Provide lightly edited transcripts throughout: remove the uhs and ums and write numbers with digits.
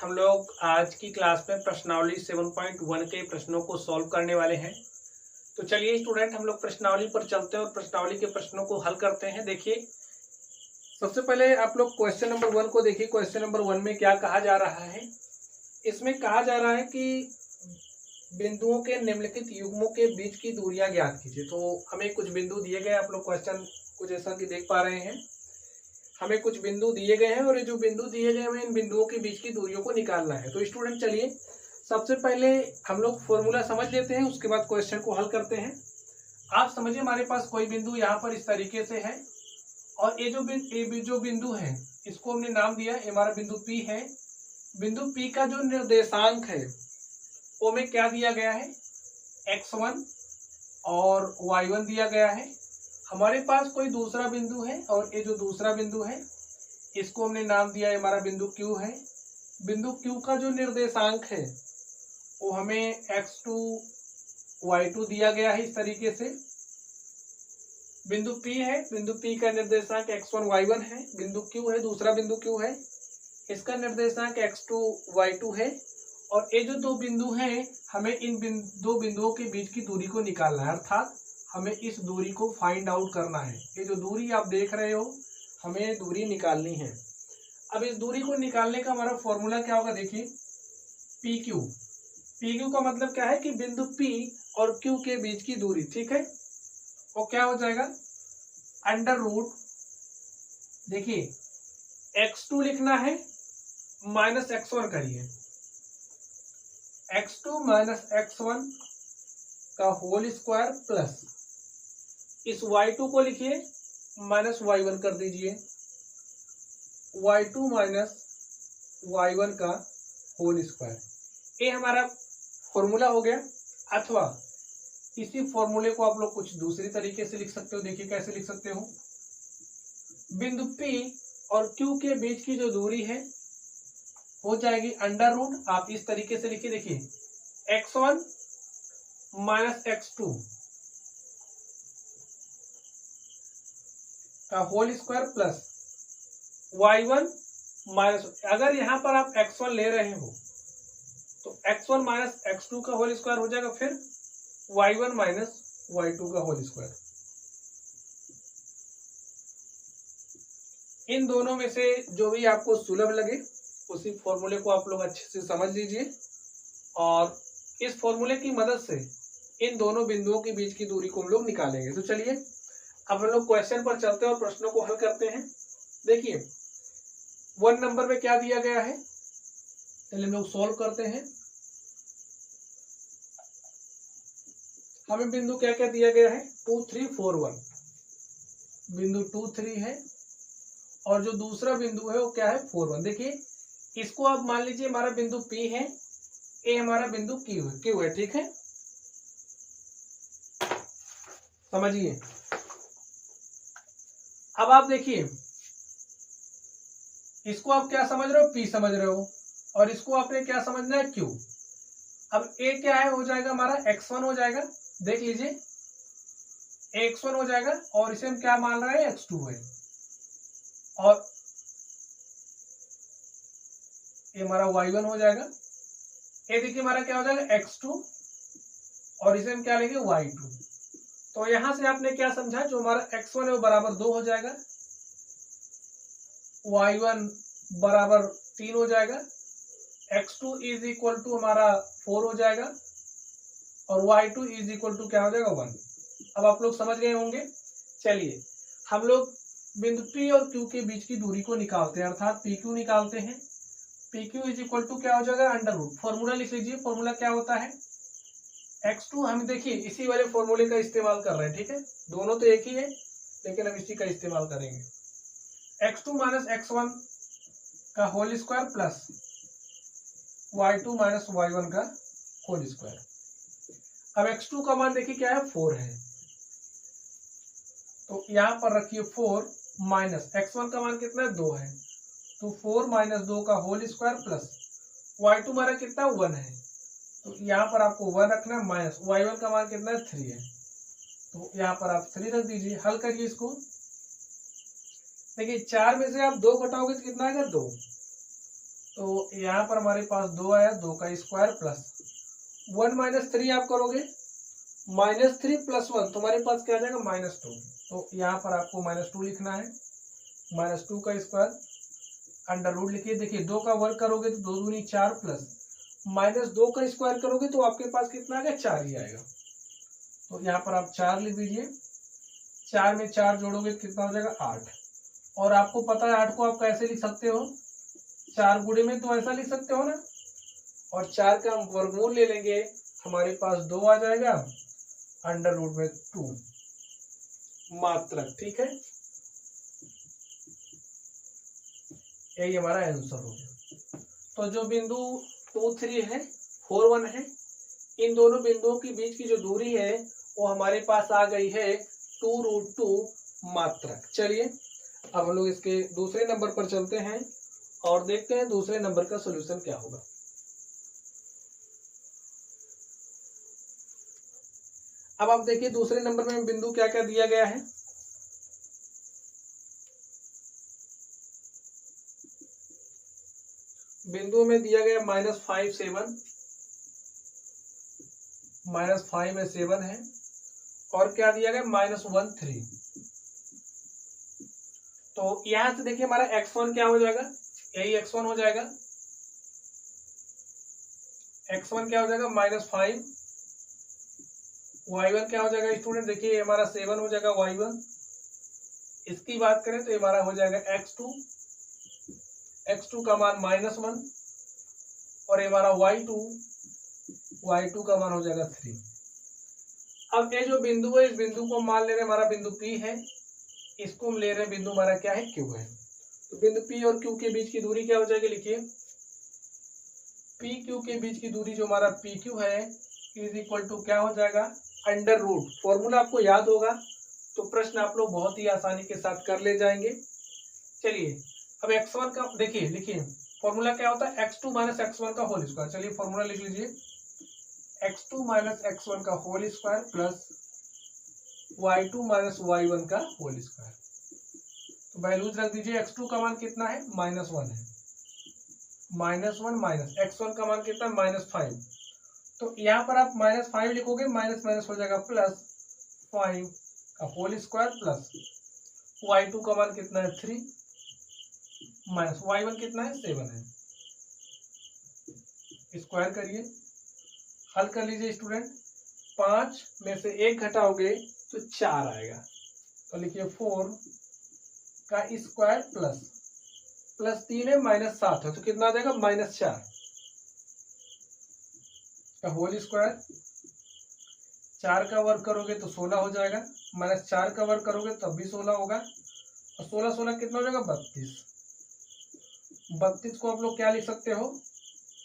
हम लोग आज की क्लास में प्रश्नावली 7.1 के प्रश्नों को सॉल्व करने वाले हैं। तो चलिए स्टूडेंट, हम लोग प्रश्नावली पर चलते हैं और प्रश्नावली के प्रश्नों को हल करते हैं। देखिए, सबसे पहले आप लोग क्वेश्चन नंबर 1 को देखिए। क्वेश्चन नंबर 1 में क्या कहा जा रहा है? इसमें कहा जा रहा है कि बिंदुओं के निम्नलिखित युग्मों के बीच की दूरियां ज्ञात कीजिए। तो हमें कुछ बिंदु दिए गए, आप लोग क्वेश्चन कुछ ऐसा कि देख पा रहे हैं, हमें कुछ बिंदु दिए गए हैं और ये जो बिंदु दिए गए हैं इन बिंदुओं के बीच की दूरियों को निकालना है। तो स्टूडेंट चलिए सबसे पहले हम लोग फॉर्मूला समझ लेते हैं, उसके बाद क्वेश्चन को हल करते हैं। आप समझिए, हमारे पास कोई बिंदु यहाँ पर इस तरीके से है और ये जो बिंदु है इसको हमने नाम दिया, ये हमारा बिंदु P है। बिंदु P का जो निर्देशांक है वो में क्या दिया गया है, x1 और y1 दिया गया है। हमारे पास कोई दूसरा बिंदु है और ये जो दूसरा बिंदु है इसको हमने नाम दिया है, हमारा बिंदु Q है। बिंदु Q का जो निर्देशांक है वो हमें x2 y2 दिया गया है इस तरीके से। बिंदु P है, बिंदु P का निर्देशांक x1 y1 है। बिंदु Q है, दूसरा बिंदु Q है, इसका निर्देशांक x2 y2 है। और ये जो दो बिंदु हैं, हमें इन दो बिंदुओं के बीच की दूरी को निकालना है, अर्थात हमें इस दूरी को फाइंड आउट करना है। ये जो दूरी आप देख रहे हो, हमें दूरी निकालनी है। अब इस दूरी को निकालने का हमारा फॉर्मूला क्या होगा, देखिए PQ। PQ का मतलब क्या है कि बिंदु P और Q के बीच की दूरी, ठीक है, वो क्या हो जाएगा, अंडर रूट, देखिए x2 लिखना है माइनस x1 करिए, x2 माइनस x1 का होल स्क्वायर प्लस इस y2 को लिखिए माइनस y1 कर दीजिए, y2 माइनस y1 का होल स्क्वायर। ये हमारा फॉर्मूला हो गया। अथवा इसी फॉर्मूले को आप लोग कुछ दूसरी तरीके से लिख सकते हो। देखिए कैसे लिख सकते हो, बिंदु P और Q के बीच की जो दूरी है हो जाएगी अंडर रूट, आप इस तरीके से लिखिए, देखिए x1 माइनस x2 का whole square plus y1 minus, अगर यहां पर आप x1 ले रहे हो तो x1 माइनस x2 का होल स्क्वायर हो जाएगा, फिर y1 माइनस y2 का होल स्क्वायर। इन दोनों में से जो भी आपको सुलभ लगे उसी फॉर्मूले को आप लोग अच्छे से समझ लीजिए और इस फॉर्मूले की मदद से इन दोनों बिंदुओं के बीच की दूरी को हम लोग निकालेंगे। तो चलिए अब हम लोग क्वेश्चन पर चलते हैं और प्रश्नों को हल करते हैं। देखिए 1 नंबर में क्या दिया गया है, चलिए हम लोग सॉल्व करते हैं। हमें बिंदु क्या क्या दिया गया है, 2 3 4 1, बिंदु 2 3 है और जो दूसरा बिंदु है वो क्या है, 4 1। देखिए इसको आप मान लीजिए हमारा बिंदु P है, ये हमारा बिंदु Q है, ठीक है, समझिए। अब आप देखिए इसको आप क्या समझ रहे हो, P समझ रहे हो, और इसको आपने क्या समझना है, Q। अब A क्या है, हो जाएगा हमारा x1 हो जाएगा, देख लीजिए x1 हो जाएगा और इसे हम क्या मान रहे हैं, x2 है, और ये हमारा y1 हो जाएगा। ये देखिए हमारा क्या हो जाएगा, x2 और इसे हम क्या लेंगे, y2। तो यहां से आपने क्या समझा, जो हमारा x1 है वो बराबर 2 हो जाएगा, y1 बराबर 3 हो जाएगा, x2 इज इक्वल टू हमारा 4 हो जाएगा और y2 इज इक्वल टू क्या हो जाएगा, 1। अब आप लोग समझ गए होंगे। चलिए हम लोग बिंदु P और Q के बीच की दूरी को निकालते हैं, अर्थात PQ निकालते हैं। PQ इज इक्वल टू क्या हो जाएगा, अंडर रूट, फॉर्मूला लिख लीजिए। फॉर्मूला क्या होता है, x2, हम देखिए इसी वाले फॉर्मूले का इस्तेमाल कर रहे हैं, ठीक है, दोनों तो एक ही है लेकिन हम इसी का इस्तेमाल करेंगे। x2 माइनस x1 का whole square plus y2 minus y1 का होल स्क्वायर। अब x2 का मान देखिए क्या है, 4 है, तो यहां पर रखिए 4 माइनस x1 का मान कितना है, 2 है, तो 4 माइनस 2 का होल स्क्वायर प्लस y2 हमारा कितना 1 है, तो यहाँ पर आपको 1 रखना है, माइनस y1 का मान कितना है, 3 है, तो यहाँ पर आप 3 रख दीजिए। हल करिए इसको, देखिए 4 में से आप 2 घटाओगे तो कितना आएगा, 2, तो यहाँ पर हमारे पास 2 आया, 2 का स्क्वायर प्लस 1 माइनस 3 आप करोगे, -3 + 1 तुम्हारे पास क्या आ जाएगा -2। तो यहाँ पर आपको -2 लिखना है, -2 का स्क्वायर अंडर रूट लिखिए। देखिए 2 का वर्ग करोगे तो 2 दूनी 4 प्लस -2 का स्क्वायर करोगे तो आपके पास कितना आ गया, 4 ही आएगा। तो यहाँ पर आप 4 लिख दीजिए, 4 में 4 जोड़ोगे तो कितना हो जाएगा 8। और आपको पता है 8 को आप कैसे लिख सकते हो, 4 गुणे में तो ऐसा लिख सकते हो ना, और 4 का हम वर्गमूल ले लेंगे, हमारे पास 2 आ जाएगा अंडर रूट में 2 मात्रक। ठीक है, यही हमारा आंसर हो गया। तो जो बिंदु 2, 3 है, 4, 1 है, इन दोनों बिंदुओं के बीच की जो दूरी है वो हमारे पास आ गई है 2√2 मात्रक। चलिए अब हम लोग इसके दूसरे नंबर पर चलते हैं और देखते हैं दूसरे नंबर का सॉल्यूशन क्या होगा। अब आप देखिए दूसरे नंबर में बिंदु क्या क्या दिया गया है। बिंदु में दिया गया -5, 7, -5 में 7 है, और क्या दिया गया -1, 3। तो यहां से देखिए हमारा x1 क्या हो जाएगा, यही x1 हो जाएगा। x1 क्या हो जाएगा -5, y1 क्या हो जाएगा स्टूडेंट, देखिए हमारा 7 हो जाएगा y1। इसकी बात करें तो हमारा हो जाएगा x2, x2 का मान -1, और हमारा y2 का मान हो जाएगा 3। अब ये जो बिंदु है, इस बिंदु को मान ले रहे हमारा बिंदु P है, इसको हम ले रहे हैं बिंदु हमारा क्या है, Q है। तो बिंदु P और Q के बीच की दूरी क्या हो जाएगी, लिखिए PQ के बीच की दूरी जो हमारा PQ है इज इक्वल टू क्या हो जाएगा, अंडर रूट। फॉर्मूला आपको याद होगा तो प्रश्न आप लोग बहुत ही आसानी के साथ कर ले जाएंगे। चलिए अब x1 का देखिए, लिखिए फॉर्मूला क्या होता है, x2 - x1 का होल स्क्वायर। चलिए फॉर्मूला लिख लीजिए, x2 - x1 का whole square plus y2 - y1 का होल स्क्वायर। तो वैल्यूज रख दीजिए, x2 का मान कितना है, -1 है, -1 माइनस x1 का मान कितना है, -5। तो यहाँ पर आप -5 लिखोगे, माइनस माइनस हो जाएगा प्लस 5 का होल स्क्वायर प्लस y2 का मान कितना है 3 माइनस y1 कितना है 7 है। स्क्वायर करिए, हल कर लीजिए स्टूडेंट। 5 में से 1 घटाओगे तो 4 आएगा। तो लिखिए 4 का स्क्वायर प्लस 3 है -7 है, तो कितना आ जाएगा -4 का होल स्क्वायर। 4 का वर्ग करोगे तो 16 हो जाएगा, -4 का वर्ग करोगे तब भी 16 होगा, और 16 16 कितना हो जाएगा 32। 32 को आप लोग क्या लिख सकते हो,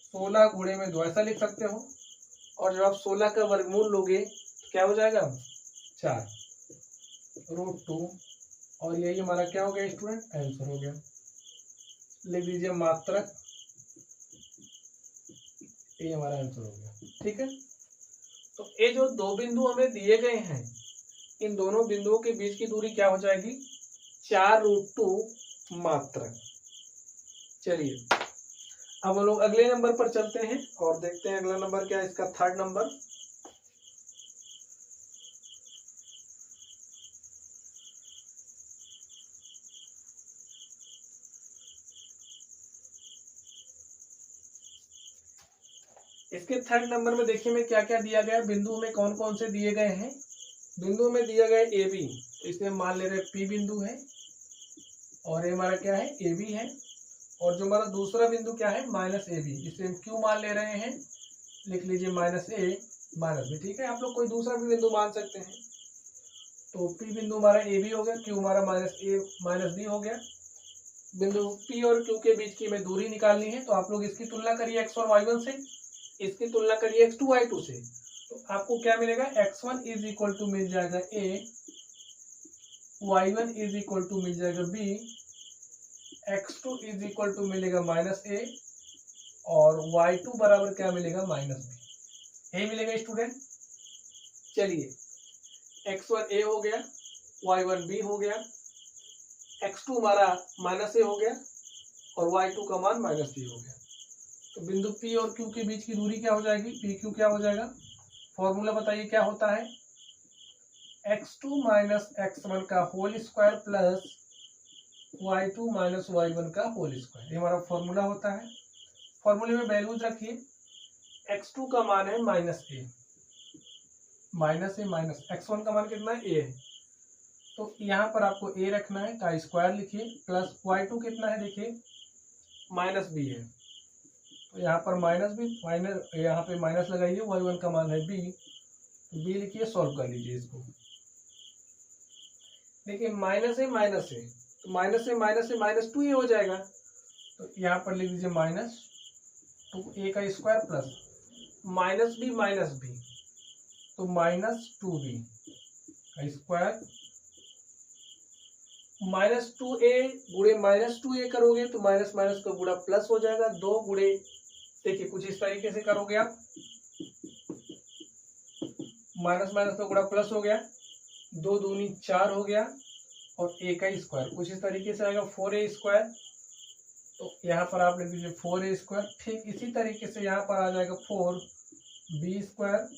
16 गुणे में 2 ऐसा लिख सकते हो। और जब आप 16 का वर्गमूल लोगे तो क्या हो जाएगा 4√2, और यही हमारा क्या हो गया स्टूडेंट, आंसर हो गया। लिख दीजिए मात्रक, ये हमारा आंसर हो गया। ठीक है, तो ये जो दो बिंदु हमें दिए गए हैं, इन दोनों बिंदुओं के बीच की दूरी क्या हो जाएगी, 4√2 मात्रक। चलिए अब हम लोग अगले नंबर पर चलते हैं और देखते हैं अगला नंबर क्या है, इसका थर्ड नंबर। इसके थर्ड नंबर में देखिए में क्या क्या दिया गया है, बिंदु में कौन कौन से दिए गए हैं। बिंदु में दिया गया ए बी, तो इसमें मान ले रहे पी बिंदु है, और ये हमारा क्या है ए बी है, और जो हमारा दूसरा बिंदु क्या है -AB, इसे हम क्यू मान ले रहे हैं, लिख लीजिए -A -B। ठीक है, आप लोग कोई दूसरा भी बिंदु मान सकते हैं। तो P बिंदु हमारा AB हो गया, Q हमारा -A -B हो गया। बिंदु P और Q के बीच की हमें दूरी निकालनी है, तो आप लोग इसकी तुलना करिए x और y1 से, इसकी तुलना करिए x2 y2 से। तो आपको क्या मिलेगा, x1 इज इक्वल टू मिल जाएगा A, y1 is equal to मिल जाएगा B, x2 is equal to मिलेगा -A, और y2 बराबर क्या मिलेगा -B। यही मिलेगा स्टूडेंट। चलिए x1 A हो गया, y1 B हो गया, x2 हमारा -A हो गया, और y2 का मान -B हो गया। तो बिंदु P और Q के बीच की दूरी क्या हो जाएगी, PQ क्या हो जाएगा, फॉर्मूला बताइए क्या होता है, x2 माइनस x1 का whole square plus y2 minus y1 का होल स्क्वायर, ये हमारा फॉर्मूला होता है। फॉर्मूले में वैल्यूज रखिए, x2 का मान है माइनस ए माइनस x1 का मान कितना है a है, तो यहाँ पर आपको a रखना है, का स्क्वायर लिखिए, प्लस y2 कितना है देखिए माइनस b है, तो यहाँ पर माइनस b, माइनस यहाँ पे माइनस लगाइए, y1 का मान है b, तो b लिखिए, सॉल्व कर लीजिए इसको। देखिए माइनस है तो माइनस से माइनस 2a हो जाएगा, तो यहाँ पर लिख दीजिए माइनस 2a का स्क्वायर प्लस माइनस b तो माइनस 2b का स्क्वायर, माइनस 2a गुणे माइनस 2a करोगे तो माइनस माइनस का गुणा प्लस हो जाएगा, 2 गुणे, देखिए कुछ इस तरीके से करोगे आप, माइनस माइनस का गुणा प्लस हो गया, 2 दूनी 4 हो गया, और a का स्क्वायर कुछ इस तरीके से आएगा 4a स्क्वायर, तो यहाँ पर आप लिख दीजिए 4a स्क्वायर। ठीक इसी तरीके से यहाँ पर आ जाएगा 4b स्क्वायर।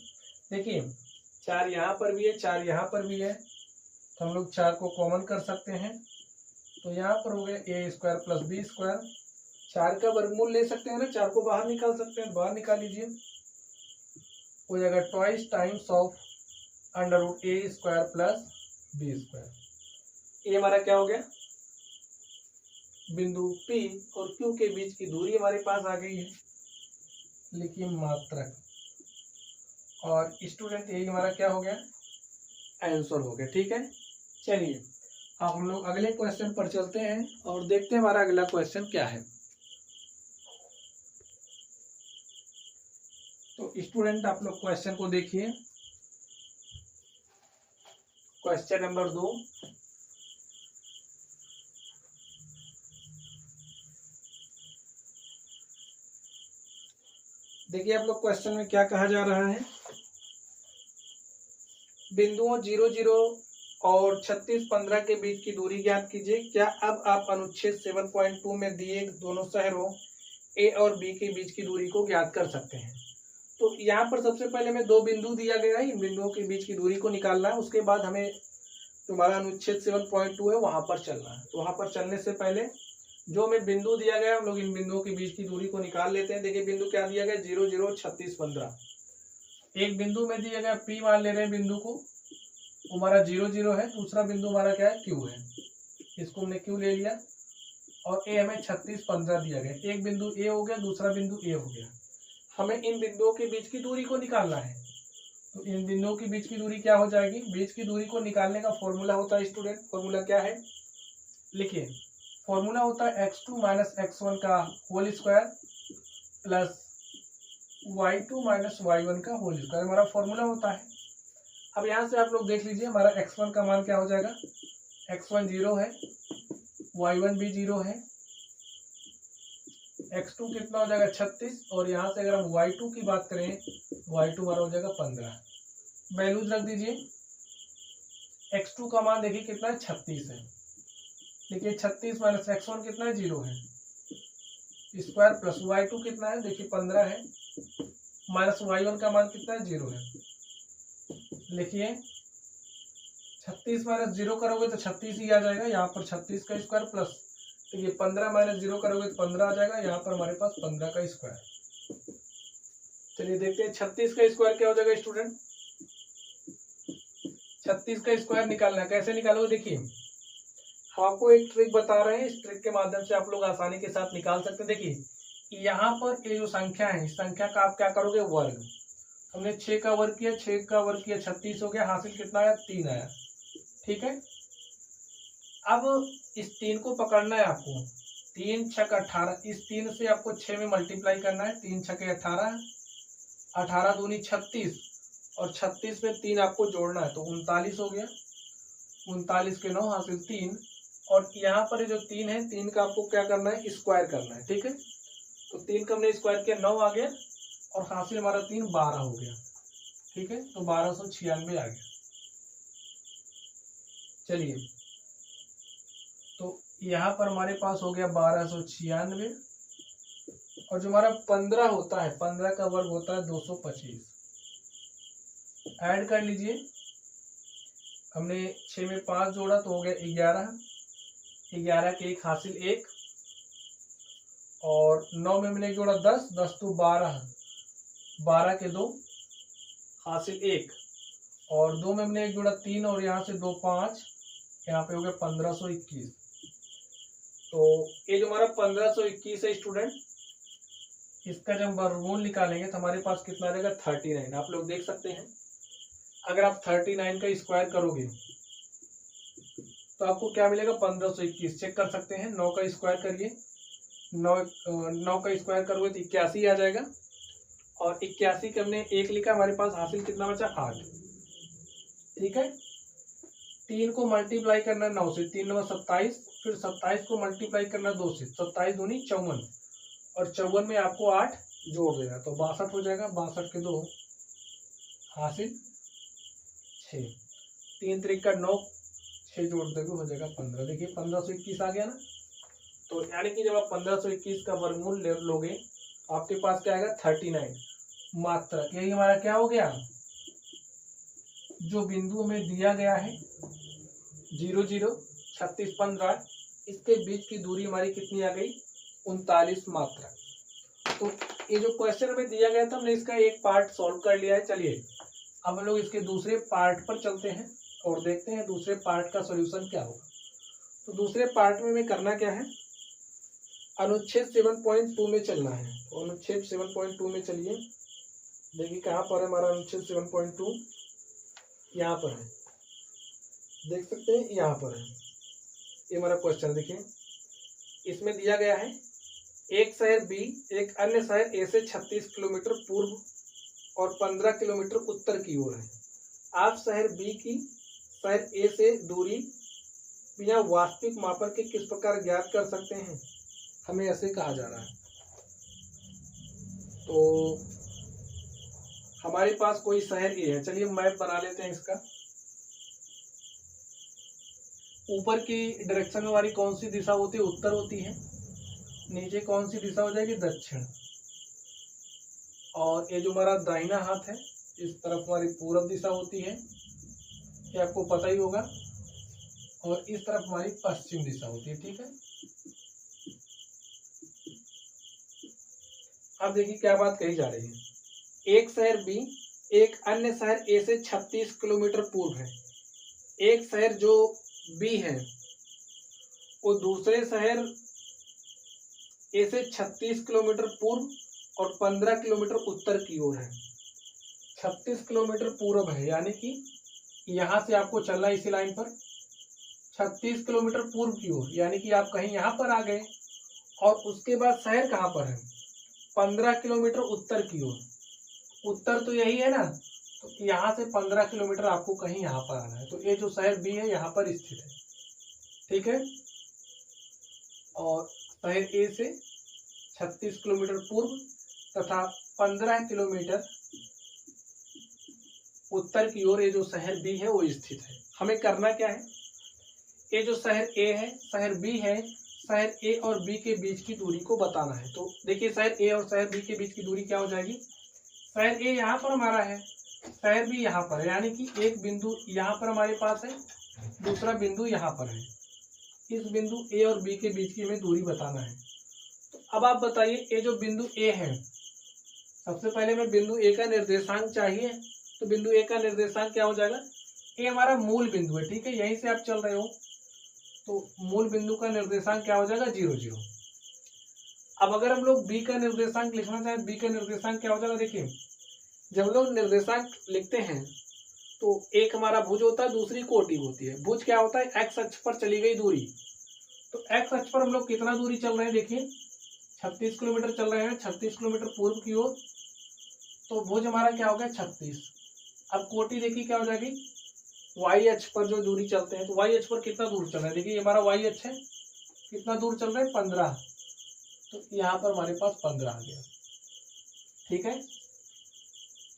देखिए 4 यहाँ पर भी है, 4 यहाँ पर भी है, तो हम लोग 4 को कॉमन कर सकते हैं, तो यहाँ पर हो गया a square plus b square, 4 का वर्गमूल ले सकते हैं ना, 4 को बाहर निकाल सकते हैं, बाहर निकाल लीजिए, हो जाएगा twice times of under root a square plus b square. ये हमारा क्या हो गया, बिंदु P और Q के बीच की दूरी हमारे पास आ गई है, लिखिए मात्रक, और स्टूडेंट यही हमारा क्या हो गया, आंसर हो गया। ठीक है, चलिए अब हम लोग अगले क्वेश्चन पर चलते हैं और देखते हैं हमारा अगला क्वेश्चन क्या है। तो स्टूडेंट आप लोग क्वेश्चन को देखिए, क्वेश्चन नंबर 2, देखिए आप लोग क्वेश्चन में क्या कहा जा रहा है, बिंदुओं 0 0 और 36 15 के बीच की दूरी ज्ञात कीजिए। क्या अब आप अनुच्छेद 7.2 में दिए दोनों शहरों ए और बी के बीच की दूरी को ज्ञात कर सकते हैं। तो यहाँ पर सबसे पहले हमें 2 बिंदु दिया गया है, इन बिंदुओं के बीच की दूरी को निकालना है, उसके बाद हमें तुम्हारा अनुच्छेद 7.2 है वहां पर चलना है। तो वहां पर चलने से पहले जो हमें बिंदु दिया गया, हम लोग इन बिंदुओं के बीच की दूरी को निकाल लेते हैं। देखिए बिंदु क्या दिया गया, 0 0 36 15, एक बिंदु में दिया गया P मान ले रहे हैं बिंदु को, हमारा 0 0 है, दूसरा बिंदु हमारा क्या है, Q है, इसको हमने Q ले लिया, और A हमें 36 15 दिया गया, एक बिंदु A हो गया, दूसरा बिंदु A हो गया। हमें इन बिंदुओं के बीच की दूरी को निकालना है, तो इन बिंदुओं के बीच की दूरी क्या हो जाएगी, बीच की दूरी को निकालने का फॉर्मूला होता है स्टूडेंट, फॉर्मूला क्या है, लिखिए, फॉर्मूला होता है x2 माइनस x1 का whole square plus y2 minus y1 का होल स्क्वायर, हमारा फॉर्मूला होता है। अब यहाँ से आप लोग देख लीजिए हमारा x1 का मान क्या हो जाएगा, x1 0 है, y1 भी 0 है, x2 कितना हो जाएगा 36, और यहाँ से अगर हम y2 की बात करें, y2 हमारा हो जाएगा 15। वैल्यूज रख दीजिए, x2 का मान देखिए कितना है 36 है, देखिए 36 माइनस x1 कितना है 0 है, स्क्वायर प्लस y2 कितना है देखिए 15 है, माइनस y1 का मान कितना है 0 है, लिखिए 36 माइनस 0 करोगे तो 36 ही आ जाएगा, यहाँ पर 36 का स्क्वायर प्लस देखिए 15 माइनस 0 करोगे तो 15 आ जाएगा, यहाँ पर हमारे पास 15 का स्क्वायर। चलिए देखते हैं 36 का स्क्वायर क्या हो जाएगा स्टूडेंट, 36 का स्क्वायर निकालना है, कैसे निकालोगे, देखिए हम आपको एक ट्रिक बता रहे हैं, इस ट्रिक के माध्यम से आप लोग आसानी के साथ निकाल सकते हैं। देखिए यहाँ पर ये जो संख्या है, इस संख्या का आप क्या करोगे, वर्ग, हमने 6 का वर्ग किया, 6 का वर्ग किया 36 हो गया, हासिल कितना आया 3 आया। ठीक है, अब इस 3 को पकड़ना है आपको, 3 छक 18, इस 3 से आपको 6 में मल्टीप्लाई करना है, 3 छके 18, 18 दूनी 36, और 36 में 3 आपको जोड़ना है, तो 39 हो गया, 39 के 9 हासिल 3, और यहाँ पर जो 3 है, 3 का आपको क्या करना है, स्क्वायर करना है। ठीक है, तो 3 का हमने स्क्वायर किया 9 आ गया, और हासिल हमारा 3 12 हो गया। ठीक है, तो 1296 आ गया। चलिए तो यहाँ पर हमारे पास हो गया 1296, और जो हमारा 15 होता है, 15 का वर्ग होता है 225। ऐड कर लीजिए, हमने 6 में 5 जोड़ा तो हो गया 11, 11 के 1 हासिल 1, और 9 में मैंने 1 जोड़ा 10, 10 तो 12, 12 के 2 हासिल 1, और 2 में मैंने 1 जोड़ा 3, और यहाँ से 2 5, यहाँ पे हो गया 1521। तो ये जो हमारा 1521 है स्टूडेंट, इसका जब वर्गमूल निकालेंगे तो हमारे पास कितना रहेगा 39। आप लोग देख सकते हैं, अगर आप 39 का स्क्वायर करोगे तो आपको क्या मिलेगा 1521। चेक कर सकते हैं, 9 का स्क्वायर करिए, 9 का स्क्वायर करोगे तो 81 आ जाएगा, और 81 के हमने 1 लिखा, हमारे पास हासिल कितना बचा 8। ठीक है, 3 को मल्टीप्लाई करना 9 से, 3 9 27, फिर 27 को मल्टीप्लाई करना 2 से, 27 दूनी 54, और 54 में आपको 8 जोड़ देना तो 62 हो जाएगा। 62 के 2 हासिल 6, 3 3 का 9, 6 जोड़ दोगे हो जाएगा 15। देखिए 1521 आ गया ना। तो यानी कि जब आप 1521 का वर्गमूल लोगे आपके पास क्या आएगा 39 मात्रक। यही हमारा क्या हो गया, जो बिंदु हमें दिया गया है 0 0 36 15, इसके बीच की दूरी हमारी कितनी आ गई 39 मात्रक। तो ये जो क्वेश्चन हमें दिया गया था हमने इसका एक पार्ट सॉल्व कर लिया है। चलिए अब हम लोग इसके दूसरे पार्ट पर चलते हैं और देखते हैं दूसरे पार्ट का सॉल्यूशन क्या होगा। तो दूसरे पार्ट में हमें करना क्या है, अनुच्छेद 7.2 में चलना है। तो अनुच्छेद 7.2 में चलिए, देखिए कहाँ पर है हमारा अनुच्छेद 7.2, यहाँ पर है, देख सकते हैं यहाँ पर है। ये हमारा क्वेश्चन देखिए, इसमें दिया गया है एक शहर बी एक अन्य शहर ए से 36 किलोमीटर पूर्व और 15 किलोमीटर उत्तर की ओर है। आप शहर बी की शहर ए से दूरी बिना वास्तविक मापक के किस प्रकार ज्ञात कर सकते हैं, हमें ऐसे कहा जा रहा है। तो हमारे पास कोई शहर ए है, चलिए मैप बना लेते हैं इसका। ऊपर की डायरेक्शन में हमारी कौन सी दिशा होती है, उत्तर होती है। नीचे कौन सी दिशा हो जाएगी, दक्षिण। और ये जो हमारा दाहिना हाथ है इस तरफ हमारी पूर्व दिशा होती है, ये आपको पता ही होगा, और इस तरफ हमारी पश्चिम दिशा होती है। ठीक है, अब देखिए क्या बात कही जा रही है। एक शहर बी एक अन्य शहर ए से 36 किलोमीटर पूर्व है। एक शहर जो बी है वो दूसरे शहर ए से 36 किलोमीटर पूर्व और 15 किलोमीटर उत्तर की ओर है। 36 किलोमीटर पूर्व है, यानी कि यहाँ से आपको चलना है इसी लाइन पर 36 किलोमीटर पूर्व की ओर, यानी कि आप कहीं यहाँ पर आ गए। और उसके बाद शहर कहाँ पर है, 15 किलोमीटर उत्तर की ओर। उत्तर तो यही है ना, तो यहाँ से 15 किलोमीटर आपको कहीं यहाँ पर आना है। तो ये जो शहर बी है यहाँ पर स्थित है। ठीक है, और शहर ए से 36 किलोमीटर पूर्व तथा 15 किलोमीटर उत्तर की ओर ये जो शहर बी है वो स्थित है। हमें करना क्या है, ये जो शहर ए है शहर बी है, शहर ए और बी के बीच की दूरी को बताना है। तो देखिए शहर ए और शहर बी के बीच की दूरी क्या हो जाएगी, शहर ए यहाँ पर हमारा है, शहर बी यहाँ पर है, यानी कि एक बिंदु यहाँ पर हमारे पास है, दूसरा बिंदु यहाँ पर है। इस बिंदु ए और बी के बीच की हमें दूरी बताना है। तो अब आप बताइए, ये जो बिंदु ए है, सबसे पहले हमें बिंदु ए का निर्देशांक चाहिए। तो बिंदु ए का निर्देशांक क्या हो जाएगा, ए हमारा मूल बिंदु है। ठीक है, यहीं से आप चल रहे हो तो मूल बिंदु का निर्देशांक क्या हो जाएगा 0 0। अब अगर हम लोग बी का निर्देशांक लिखना चाहें, बी का निर्देशांक क्या हो जाएगा, देखिए जब लोग निर्देशांक लिखते हैं तो एक हमारा भुज होता है, दूसरी कोटि होती है। भुज क्या होता है, एक्स अक्ष पर चली गई दूरी। तो एक्स अक्ष पर हम लोग कितना दूरी चल रहे हैं, देखिए 36 किलोमीटर चल रहे हैं, 36 किलोमीटर पूर्व की ओर। तो भुज हमारा क्या हो गया 36। अब कोटि देखिए क्या हो जाएगी, वाई अक्ष पर जो दूरी चलते हैं, तो वाई अक्ष पर कितना दूर चल रहा है, देखिए हमारा वाई अक्ष है, कितना दूर चल रहा है 15। तो यहाँ पर हमारे पास 15 आ गया। ठीक है,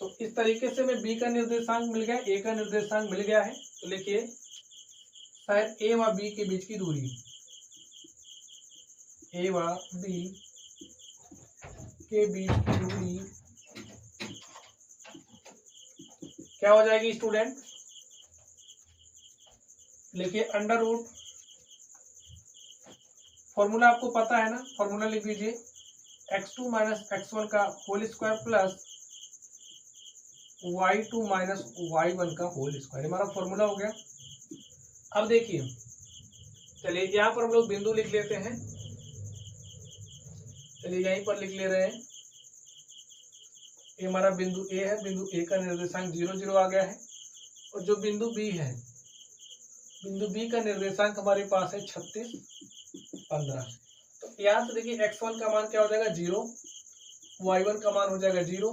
तो इस तरीके से हमें बी का निर्देशांक मिल गया, ए का निर्देशांक मिल गया है। तो लिखिए शहर ए व बी के बीच की दूरी, ए व बी के बीच की दूरी क्या हो जाएगी स्टूडेंट? लिखिए अंडर रूट, फॉर्मूला आपको पता है ना, फॉर्मूला लिख दीजिए x2 माइनस x1 का whole square plus y2 minus y1 का होल स्क्वायर, हमारा फॉर्मूला हो गया। अब देखिए, चलिए यहाँ पर हम लोग बिंदु लिख लेते हैं। चलिए यहीं पर लिख ले रहे हैं, ये हमारा बिंदु ए है, बिंदु ए का निर्देशांक 0 0 आ गया है, और जो बिंदु बी है, बिंदु बी का निर्देशांक हमारे पास है 36 15। तो यहाँ से देखिए x1 का मान क्या हो जाएगा 0, y1 का मान हो जाएगा 0,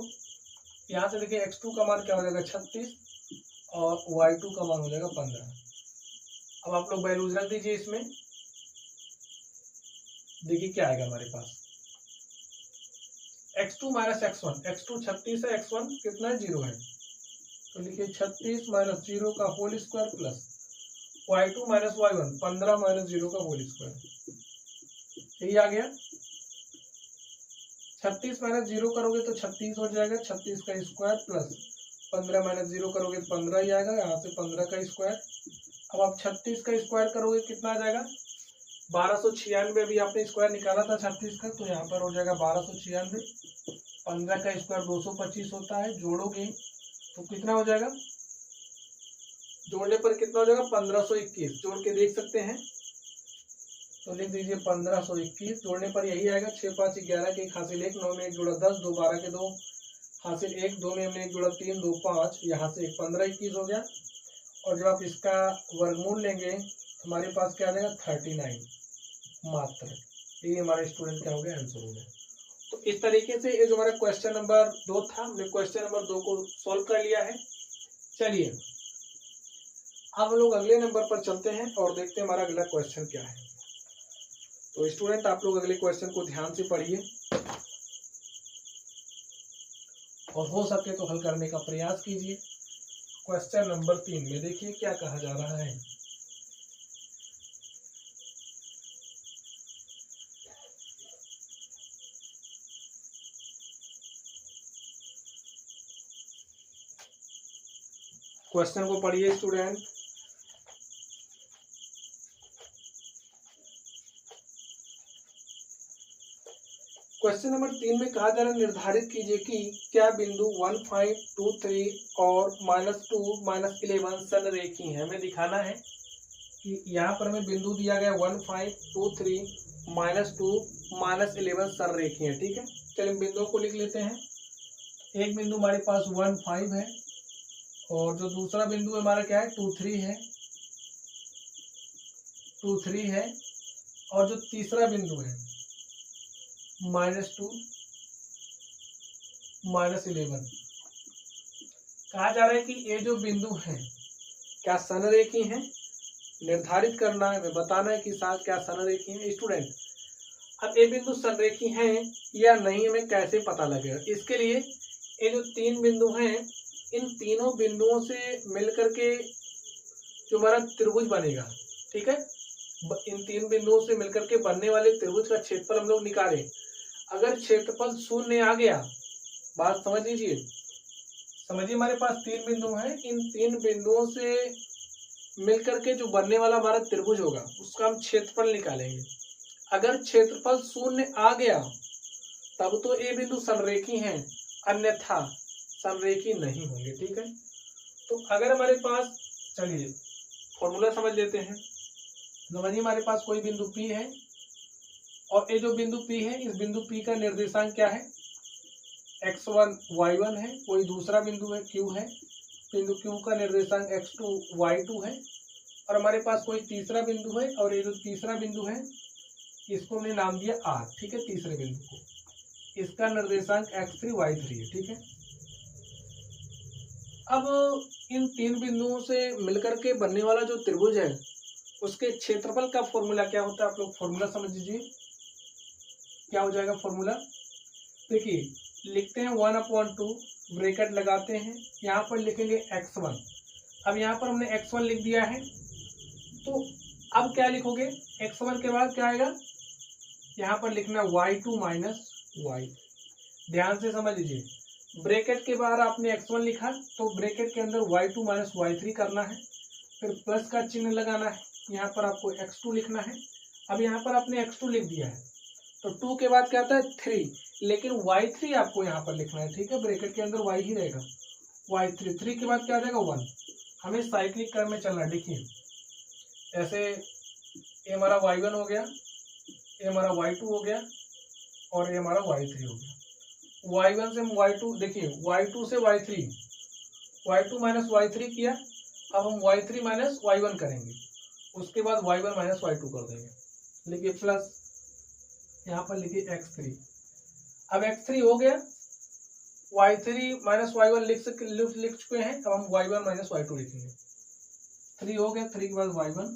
यहाँ से देखिए x2 का मान क्या हो जाएगा 36 और y2 का मान हो जाएगा 15। अब आप लोग वैल्यूज रख दीजिए इसमें, देखिए क्या आएगा हमारे पास x2 माइनस x1, x2 36 है, x1 कितना है 0 है, तो लिखिए 36 माइनस 0 का whole square plus y2 minus y1 15 minus 0 का होल स्क्वायर, यही आ गया। 36 माइनस 0 करोगे तो 36 हो जाएगा, 36 का स्क्वायर प्लस 15 माइनस 0 करोगे तो 15 ही आएगा, यहाँ से 15 का स्क्वायर। अब आप 36 का स्क्वायर करोगे कितना आ जाएगा 1296, अभी आपने स्क्वायर निकाला था 36 का, तो यहाँ पर हो जाएगा 1296। 15 का स्क्वायर 225 होता है, जोड़ोगे तो कितना हो जाएगा, जोड़ने पर कितना हो जाएगा 1521, जोड़ के देख सकते हैं, तो लिख दीजिए 1521, जोड़ने पर यही आएगा 6 5 11 के 1 हासिल 1, 9 में 1 जोड़ा 10, 2 12 के 2 हासिल 1, 2 में हमने 1 जोड़ा 3, 2 5, यहाँ से 15 21 हो गया। और जब आप इसका वर्गमूल लेंगे हमारे पास क्या आ जाएगा 39 मात्र। ये हमारे स्टूडेंट क्या हो गया, आंसर हो गया। तो इस तरीके से ये जो हमारा क्वेश्चन नंबर 2 था, हमने क्वेश्चन नंबर 2 को सॉल्व कर लिया है। चलिए अब हम लोग अगले नंबर पर चलते हैं और देखते हैं हमारा अगला क्वेश्चन क्या है। तो स्टूडेंट आप लोग अगले क्वेश्चन को ध्यान से पढ़िए और हो सके तो हल करने का प्रयास कीजिए। क्वेश्चन नंबर 3 में देखिए क्या कहा जा रहा है। क्वेश्चन को पढ़िए स्टूडेंट। क्वेश्चन नंबर 3 में कहा जा रहा है निर्धारित कीजिए कि क्या बिंदु 1 5 2 3 और -2 -11 संरेखी है। हमें दिखाना है कि यहाँ पर हमें बिंदु दिया गया 1 5 2 3 -2 -11 संरेखी है। ठीक है, चलिए बिंदुओं को लिख लेते हैं। एक बिंदु हमारे पास 1 5 है और जो दूसरा बिंदु हमारा क्या है 2 3 है, 2 3 है, और जो तीसरा बिंदु है -2 -11। कहा जा रहा है कि ये जो बिंदु हैं क्या संरेखी हैं, निर्धारित करना है, हमें बताना है कि साथ क्या संरेखी हैं स्टूडेंट। अब ये बिंदु संरेखी हैं या नहीं हमें कैसे पता लगेगा, इसके लिए ये जो 3 बिंदु हैं इन तीनों बिंदुओं से मिलकर के जो हमारा त्रिभुज बनेगा, ठीक है, इन 3 बिंदुओं से मिलकर के बनने वाले त्रिभुज का क्षेत्रफल हम लोग निकालें। अगर क्षेत्रफल 0 आ गया, बात समझ लीजिए, समझिए हमारे पास 3 बिंदु हैं, इन 3 बिंदुओं से मिलकर के जो बनने वाला हमारा त्रिभुज होगा उसका हम क्षेत्रफल निकालेंगे। अगर क्षेत्रफल 0 आ गया तब तो ये बिंदु संरेखी हैं, अन्यथा संरेखी नहीं होंगे। ठीक है, तो अगर हमारे पास, चलिए फॉर्मूला समझ लेते हैं। समझिए हमारे पास कोई बिंदु P है और ये जो बिंदु P है इस बिंदु P का निर्देशांक क्या है x1 y1 है, कोई दूसरा बिंदु है Q है, बिंदु Q का निर्देशांक x2 y2 है, और हमारे पास कोई तीसरा बिंदु है और ये जो तीसरा बिंदु है इसको हमने नाम दिया R। ठीक है, तीसरे बिंदु को, इसका निर्देशांक x3 y3 है। ठीक है, अब इन 3 बिंदुओं से मिलकर के बनने वाला जो त्रिभुज है उसके क्षेत्रफल का फॉर्मूला क्या होता है, आप लोग फॉर्मूला समझ लीजिए। क्या हो जाएगा फॉर्मूला, देखिए लिखते हैं 1/2 ब्रैकेट लगाते हैं, यहाँ पर लिखेंगे x1। अब यहाँ पर हमने x1 लिख दिया है, तो अब क्या लिखोगे, x1 के बाद क्या आएगा, यहाँ पर लिखना y2 माइनस y। ध्यान से समझ लीजिए, ब्रैकेट के बाहर आपने x1 लिखा तो ब्रैकेट के अंदर y2 माइनस y3 करना है, फिर प्लस का चिन्ह लगाना है, यहाँ पर आपको x2 लिखना है। अब यहाँ पर आपने x2 लिख दिया है तो 2 के बाद क्या आता है 3, लेकिन y3 आपको यहाँ पर लिखना है, ठीक है, ब्रैकेट के अंदर y ही रहेगा, y3, 3 के बाद क्या आ जाएगा 1। हमें साइक्लिक क्रम में चलना है। देखिए ऐसे ये हमारा y1 हो गया, ये हमारा y2 हो गया और ये हमारा y3 हो गया। y1 से y2, देखिए y2 से y3, y2 माइनस y3 किया, अब हम y3 माइनस y1 करेंगे, उसके बाद y1 माइनस y2 कर देंगे। लिखिए प्लस, यहाँ पर लिखिए x3। अब x3 हो गया, y3 माइनस y1 लिख चुके हैं, अब हम y1 माइनस y2 लिखेंगे। 3 हो गया, 3 के बाद y1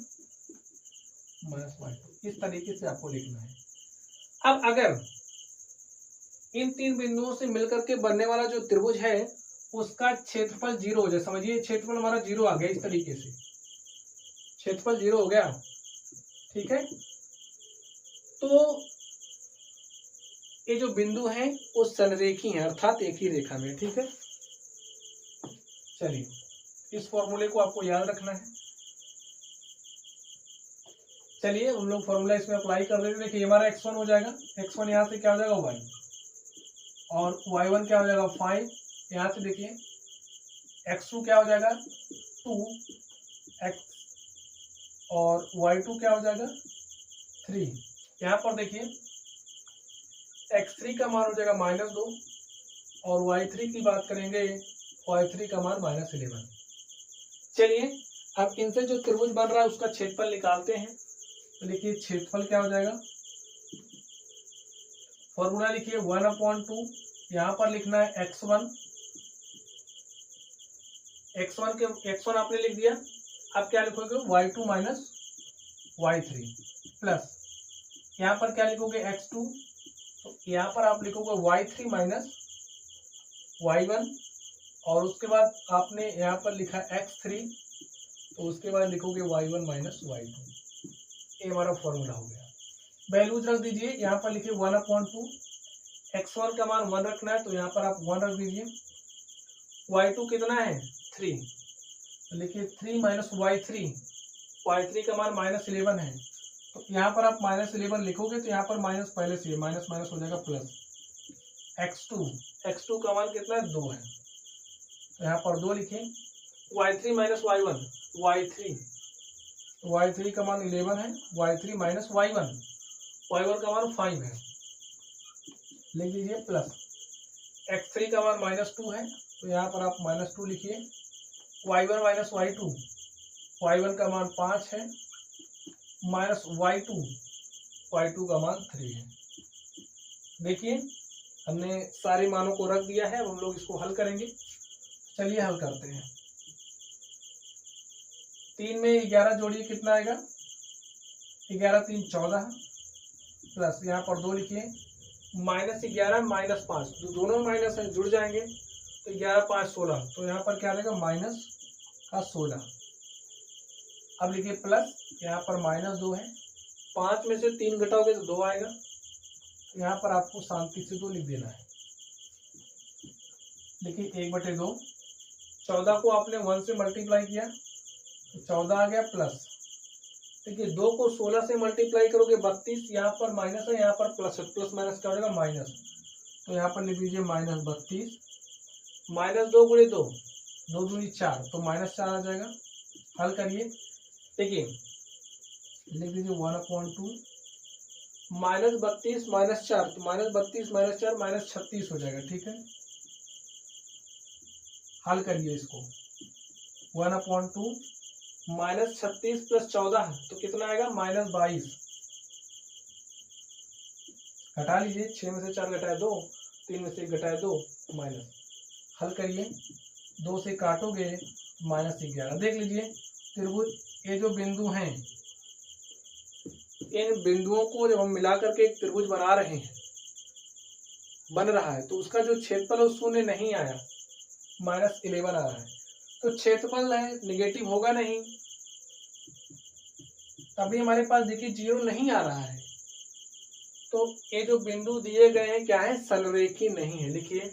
माइनस y2, इस तरीके से आपको लिखना है। अब अगर इन तीन बिंदुओं से मिलकर के बनने वाला जो त्रिभुज है उसका क्षेत्रफल 0 हो जाए, समझिए क्षेत्रफल हमारा 0 आ गया, इस तरीके से क्षेत्रफल 0 हो गया, ठीक है। तो ये जो बिंदु हैं वो संरेखी हैं, अर्थात एक ही रेखा में, ठीक है। चलिए इस फॉर्मूले को आपको याद रखना है। चलिए हम लोग फॉर्मूला इसमें अप्लाई कर देते हैं। देखिए हमारा x1 हो जाएगा, x1 यहाँ से क्या हो जाएगा 1 और y1 क्या हो जाएगा 5, यहाँ से देखिए x2 क्या हो जाएगा 2x और y2 क्या हो जाएगा 3। यहाँ पर देखिए x3 का मान हो जाएगा -2 और y3 की बात करेंगे, y3 का मान -11। चलिए अब इनसे जो त्रिभुज बन रहा है उसका क्षेत्रफल निकालते हैं। तो लिखिए क्षेत्रफल क्या हो जाएगा, फॉर्मूला लिखिए 1/2, यहाँ पर लिखना है x1 आपने लिख दिया। अब क्या लिखोगे y2 माइनस y3 प्लस यहाँ पर क्या लिखोगे x2, तो यहाँ पर आप लिखोगे y3 माइनस y1 और उसके बाद आपने यहाँ पर लिखा x3, तो उसके बाद लिखोगे y1 माइनस y2। ये हमारा फॉर्मूला हो गया। वैल्यूज रख दीजिए, यहाँ पर लिखिए 1/2, x1 का मान 1 रखना है तो यहाँ पर आप 1 रख दीजिए, y2 कितना है 3, तो लिखिए 3 माइनस y3 का मान -11 है, तो यहाँ पर आप -11 लिखोगे तो यहाँ पर माइनस पहले से माइनस माइनस हो जाएगा प्लस। x2 का मान कितना है 2 है, तो यहाँ पर 2 लिखिए, y3 माइनस y3 का मान 11 है, y3 माइनस y1 का मान 5 है, लिख दीजिए प्लस। x3 का मान -2 है तो यहाँ पर आप -2 लिखिए, y1 माइनस y1 का मान 5 है, माइनस y2 का मान 3 है। देखिए हमने सारे मानों को रख दिया है, अब हम लोग इसको हल करेंगे। चलिए हल करते हैं। 3 में 11 जोड़िए, कितना आएगा 11 3 14 प्लस यहाँ पर 2 लिखिए, -11 -5, दोनों माइनस है जुड़ जाएंगे तो 11 5 16, तो यहाँ पर क्या आ जाएगा -16। अब लिखिए प्लस, यहाँ पर -2 है, 5 में से 3 घटाओगे तो 2 आएगा, यहाँ पर आपको शांति से 2 लिख देना है। देखिए 1/2, 14 को आपने 1 से मल्टीप्लाई किया तो 14 आ गया प्लस। देखिए 2 को 16 से मल्टीप्लाई करोगे 32, यहाँ पर माइनस है, यहाँ पर प्लस है, प्लस माइनस क्या हो जाएगा माइनस, तो यहाँ पर लिख दीजिए -32, -2 गुणे 2, 2 दूनी 4, तो -4 आ जाएगा। हल करिए, देखिए लिख दीजिए 1/2 -32 -4, तो -32 -4 -36 हो जाएगा, ठीक है। हल करिए इसको, 1/2 -36 प्लस 14 तो कितना आएगा -22, घटा लीजिए, 6 में से 4 घटाए 2, 3 में से 1 घटाए 2 माइनस। हल करिए, 2 से काटोगे -11। देख लीजिए त्रिभुज, ये जो बिंदु हैं इन बिंदुओं को जब हम मिला करके एक त्रिभुज बना रहे हैं, बन रहा है, तो उसका जो क्षेत्रफल है 0 नहीं आया, -11 आ रहा है, तो क्षेत्रफल है निगेटिव होगा नहीं, तभी हमारे पास देखिए 0 नहीं आ रहा है, तो ये जो बिंदु दिए गए हैं क्या है, समरेखी नहीं है। लिखिए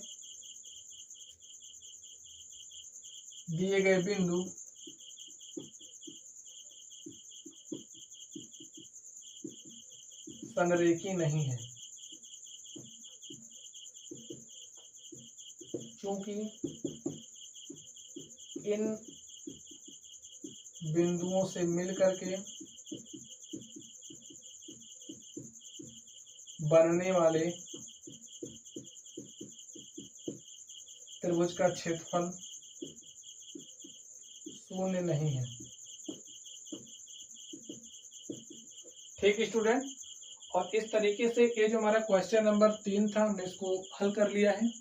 दिए गए बिंदु समरेखी नहीं है, क्योंकि इन बिंदुओं से मिलकर के बनने वाले त्रिभुज का क्षेत्रफल शून्य नहीं है। ठीक स्टूडेंट, और इस तरीके से ये जो हमारा क्वेश्चन नंबर 3 था हमने इसको हल कर लिया है।